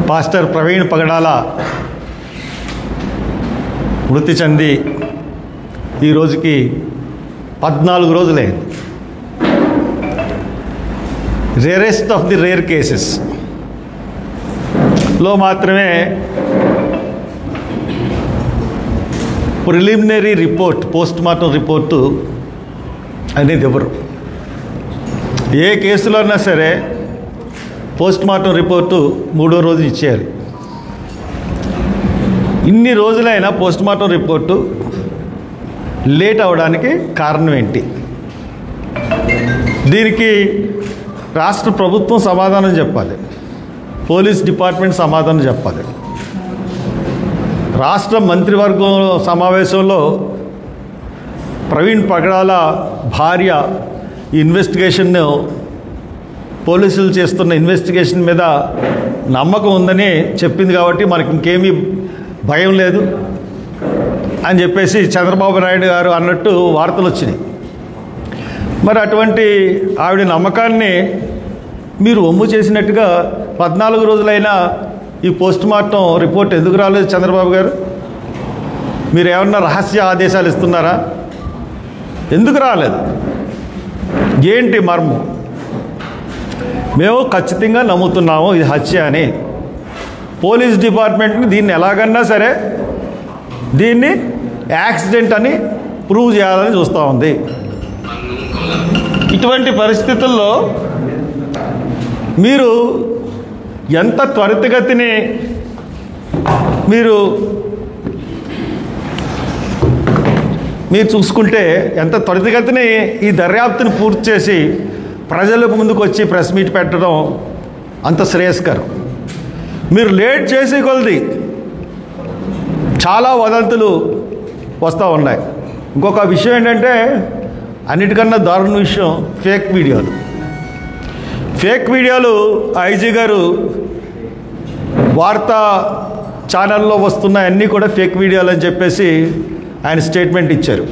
Pastor Praveen పగడాల మృతి చెంది ఈ రోజుకి 14 రోజులైంది. Rarest of the rare cases లో మాత్రమే preliminary report, post mortem report అనేది ఎవరు ఏ కేసులో అయినా సరే పోస్ట్ మార్టం రిపోర్టు 3వ రోజు ఇచ్చేయాలి. ఇన్ని రోజులైనా పోస్ట్ మార్టం రిపోర్టు లేట్ అవ్వడానికి కారణం ఏంటి? దీనికి రాష్ట్ర ప్రభుత్వం సమాధానం చెప్పాలి, పోలీస్ డిపార్ట్మెంట్ సమాధానం చెప్పాలి. రాష్ట్ర మంత్రివర్గం సమావేశంలో ప్రవీణ్ పగడాల భార్య ఇన్వెస్టిగేషన్ను, పోలీసులు చేస్తున్న ఇన్వెస్టిగేషన్ మీద నమ్మకం ఉందని చెప్పింది కాబట్టి మనకి ఇంకేమీ భయం లేదు అని చెప్పేసి చంద్రబాబు నాయుడు గారు అన్నట్టు వార్తలు వచ్చినాయి. మరి అటువంటి ఆవిడ నమ్మకాన్ని మీరు ఒమ్ము చేసినట్టుగా 14 రోజులైనా ఈ పోస్ట్ మార్టం రిపోర్ట్ ఎందుకు రాలేదు? చంద్రబాబు గారు మీరు ఏమన్నా రహస్య ఆదేశాలు ఇస్తున్నారా? ఎందుకు రాలేదు? ఏంటి మర్మం? మేము ఖచ్చితంగా నమ్ముతున్నాము ఇది హత్య అని. పోలీస్ డిపార్ట్మెంట్ని దీన్ని ఎలాగన్నా సరే దీన్ని యాక్సిడెంట్ అని ప్రూవ్ చేయాలని చూస్తూ ఉంది. ఇటువంటి పరిస్థితుల్లో మీరు ఎంత త్వరితగతిని మీరు చూసుకుంటే, ఎంత త్వరితగతిని ఈ దర్యాప్తుని పూర్తి చేసి ప్రజలకు ముందుకు వచ్చి ప్రెస్ మీట్ పెట్టడం అంత శ్రేయస్కరం. మీరు లేట్ చేసే కొలది చాలా వదంతులు వస్తూ ఉన్నాయి. ఇంకొక విషయం ఏంటంటే, అన్నిటికన్నా దారుణ విషయం ఫేక్ వీడియోలు. ఫేక్ వీడియోలు ఐజీ గారు వార్తా ఛానల్లో వస్తున్నాయన్నీ కూడా ఫేక్ వీడియోలు అని చెప్పేసి ఆయన స్టేట్మెంట్ ఇచ్చారు.